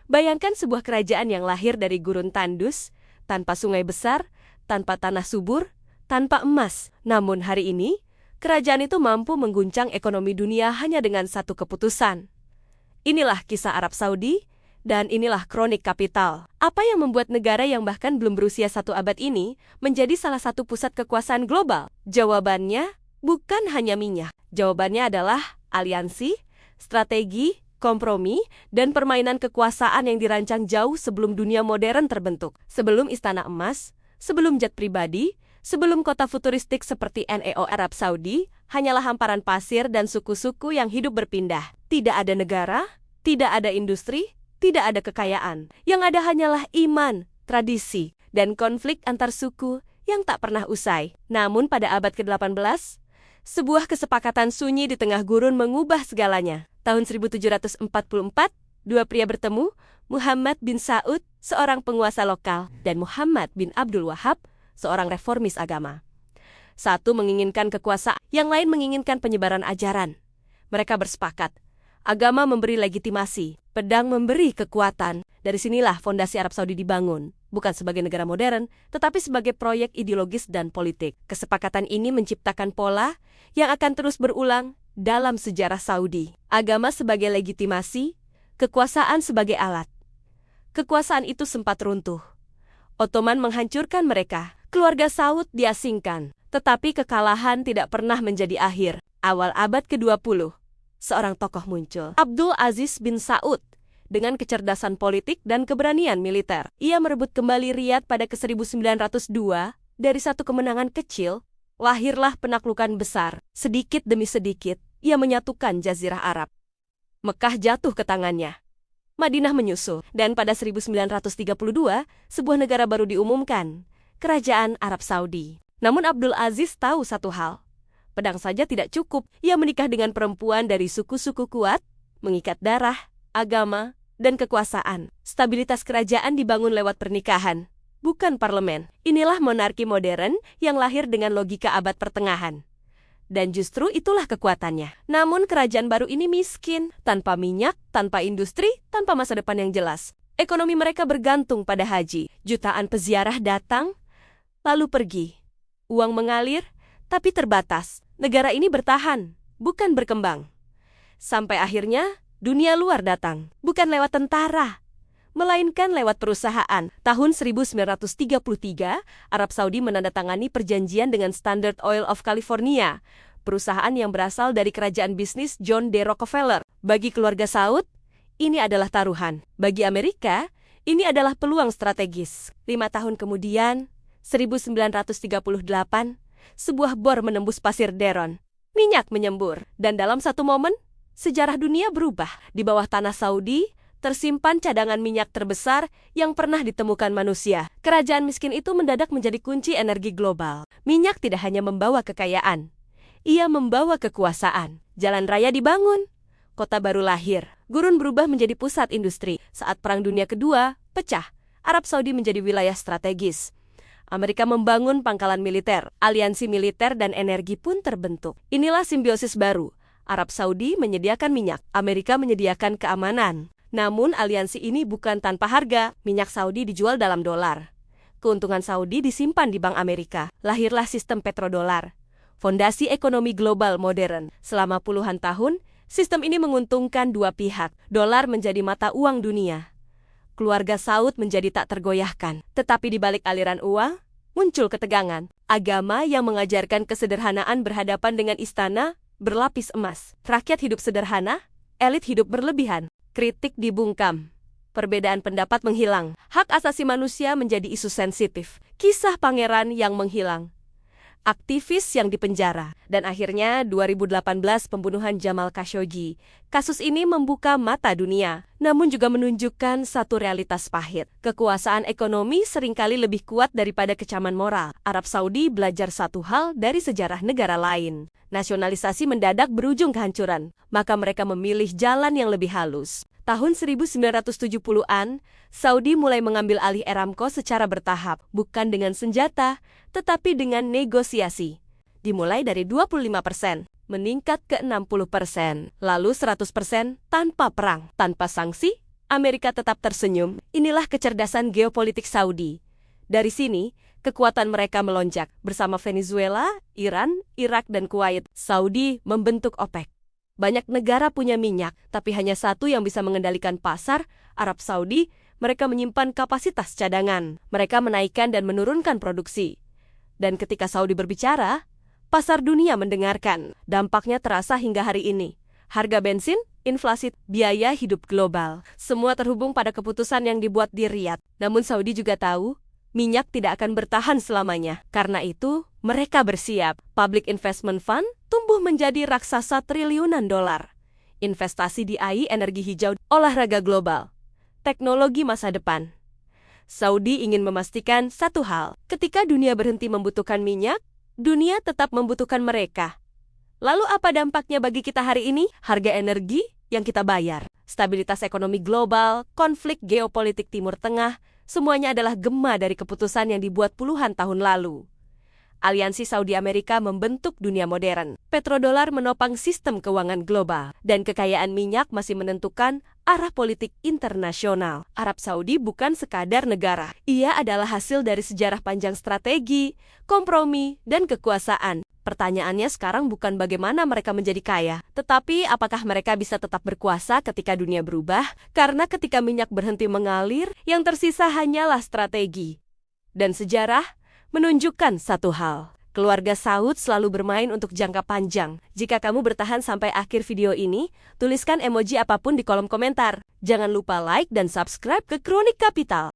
Bayangkan sebuah kerajaan yang lahir dari gurun tandus, tanpa sungai besar, tanpa tanah subur, tanpa emas. Namun hari ini, kerajaan itu mampu mengguncang ekonomi dunia hanya dengan satu keputusan. Inilah kisah Arab Saudi, dan inilah kronik kapital. Apa yang membuat negara yang bahkan belum berusia 1 abad ini menjadi salah satu pusat kekuasaan global? Jawabannya bukan hanya minyak. Jawabannya adalah aliansi, strategi, kompromi, dan permainan kekuasaan yang dirancang jauh sebelum dunia modern terbentuk. Sebelum istana emas, sebelum jet pribadi, sebelum kota futuristik seperti NEO Arab Saudi, hanyalah hamparan pasir dan suku-suku yang hidup berpindah. Tidak ada negara, tidak ada industri, tidak ada kekayaan. Yang ada hanyalah iman, tradisi, dan konflik antar suku yang tak pernah usai. Namun pada abad ke-18, sebuah kesepakatan sunyi di tengah gurun mengubah segalanya. Tahun 1744, dua pria bertemu, Muhammad bin Saud, seorang penguasa lokal, dan Muhammad bin Abdul Wahab, seorang reformis agama. Satu menginginkan kekuasaan, yang lain menginginkan penyebaran ajaran. Mereka bersepakat, agama memberi legitimasi, pedang memberi kekuatan. Dari sinilah fondasi Arab Saudi dibangun, bukan sebagai negara modern, tetapi sebagai proyek ideologis dan politik. Kesepakatan ini menciptakan pola yang akan terus berulang dalam sejarah Saudi. Agama sebagai legitimasi, kekuasaan sebagai alat. Kekuasaan itu sempat runtuh. Ottoman menghancurkan mereka, keluarga Saud diasingkan. Tetapi kekalahan tidak pernah menjadi akhir. Awal abad ke-20, seorang tokoh muncul. Abdul Aziz bin Saud. Dengan kecerdasan politik dan keberanian militer, ia merebut kembali Riyadh pada ke-1902. Dari satu kemenangan kecil, lahirlah penaklukan besar. Sedikit demi sedikit, ia menyatukan Jazirah Arab. Mekah jatuh ke tangannya. Madinah menyusul. Dan pada 1932, sebuah negara baru diumumkan, Kerajaan Arab Saudi. Namun Abdul Aziz tahu satu hal. Pedang saja tidak cukup. Ia menikah dengan perempuan dari suku-suku kuat, mengikat darah, agama, dan kekuasaan. Stabilitas kerajaan dibangun lewat pernikahan, bukan parlemen. Inilah monarki modern yang lahir dengan logika abad pertengahan. Dan justru itulah kekuatannya. Namun kerajaan baru ini miskin, tanpa minyak, tanpa industri, tanpa masa depan yang jelas. Ekonomi mereka bergantung pada haji. Jutaan peziarah datang, lalu pergi. Uang mengalir, tapi terbatas. Negara ini bertahan, bukan berkembang. Sampai akhirnya, dunia luar datang. Bukan lewat tentara, melainkan lewat perusahaan. Tahun 1933, Arab Saudi menandatangani perjanjian dengan Standard Oil of California, perusahaan yang berasal dari kerajaan bisnis John D. Rockefeller. Bagi keluarga Saud, ini adalah taruhan. Bagi Amerika, ini adalah peluang strategis. 5 tahun kemudian, 1938, sebuah bor menembus pasir Deron. Minyak menyembur. Dan dalam satu momen, sejarah dunia berubah. Di bawah tanah Saudi, tersimpan cadangan minyak terbesar yang pernah ditemukan manusia. Kerajaan miskin itu mendadak menjadi kunci energi global. Minyak tidak hanya membawa kekayaan, ia membawa kekuasaan. Jalan raya dibangun, kota baru lahir. Gurun berubah menjadi pusat industri. Saat Perang Dunia Kedua pecah, Arab Saudi menjadi wilayah strategis. Amerika membangun pangkalan militer, aliansi militer dan energi pun terbentuk. Inilah simbiosis baru. Arab Saudi menyediakan minyak, Amerika menyediakan keamanan. Namun aliansi ini bukan tanpa harga. Minyak Saudi dijual dalam dolar. Keuntungan Saudi disimpan di Bank Amerika. Lahirlah sistem petrodolar, fondasi ekonomi global modern. Selama puluhan tahun, sistem ini menguntungkan dua pihak. Dolar menjadi mata uang dunia. Keluarga Saud menjadi tak tergoyahkan. Tetapi di balik aliran uang, muncul ketegangan. Agama yang mengajarkan kesederhanaan berhadapan dengan istana berlapis emas. Rakyat hidup sederhana, elit hidup berlebihan. Kritik dibungkam. Perbedaan pendapat menghilang. Hak asasi manusia menjadi isu sensitif. Kisah pangeran yang menghilang. Aktivis yang dipenjara. Dan akhirnya 2018 pembunuhan Jamal Khashoggi. Kasus ini membuka mata dunia, namun juga menunjukkan satu realitas pahit. Kekuasaan ekonomi seringkali lebih kuat daripada kecaman moral. Arab Saudi belajar satu hal dari sejarah negara lain. Nasionalisasi mendadak berujung kehancuran, maka mereka memilih jalan yang lebih halus. Tahun 1970-an, Saudi mulai mengambil alih Aramco secara bertahap, bukan dengan senjata, tetapi dengan negosiasi. Dimulai dari 25%, meningkat ke 60%, lalu 100% tanpa perang, tanpa sanksi, Amerika tetap tersenyum. Inilah kecerdasan geopolitik Saudi. Dari sini, kekuatan mereka melonjak. Bersama Venezuela, Iran, Irak, dan Kuwait, Saudi membentuk OPEC. Banyak negara punya minyak, tapi hanya satu yang bisa mengendalikan pasar, Arab Saudi. Mereka menyimpan kapasitas cadangan. Mereka menaikkan dan menurunkan produksi. Dan ketika Saudi berbicara, pasar dunia mendengarkan. Dampaknya terasa hingga hari ini. Harga bensin, inflasi, biaya hidup global. Semua terhubung pada keputusan yang dibuat di Riyadh. Namun Saudi juga tahu, minyak tidak akan bertahan selamanya. Karena itu, mereka bersiap. Public Investment Fund tumbuh menjadi raksasa triliunan dolar. Investasi di AI, energi hijau, olahraga global. Teknologi masa depan. Saudi ingin memastikan satu hal. Ketika dunia berhenti membutuhkan minyak, dunia tetap membutuhkan mereka. Lalu apa dampaknya bagi kita hari ini? Harga energi yang kita bayar, stabilitas ekonomi global, konflik geopolitik Timur Tengah, semuanya adalah gema dari keputusan yang dibuat puluhan tahun lalu. Aliansi Saudi Amerika membentuk dunia modern. Petrodolar menopang sistem keuangan global. Dan kekayaan minyak masih menentukan arah politik internasional. Arab Saudi bukan sekadar negara. Ia adalah hasil dari sejarah panjang strategi, kompromi, dan kekuasaan. Pertanyaannya sekarang bukan bagaimana mereka menjadi kaya, tetapi apakah mereka bisa tetap berkuasa ketika dunia berubah? Karena ketika minyak berhenti mengalir, yang tersisa hanyalah strategi. Dan sejarah menunjukkan satu hal. Keluarga Saud selalu bermain untuk jangka panjang. Jika kamu bertahan sampai akhir video ini, tuliskan emoji apapun di kolom komentar. Jangan lupa like dan subscribe ke Kronik Kapital.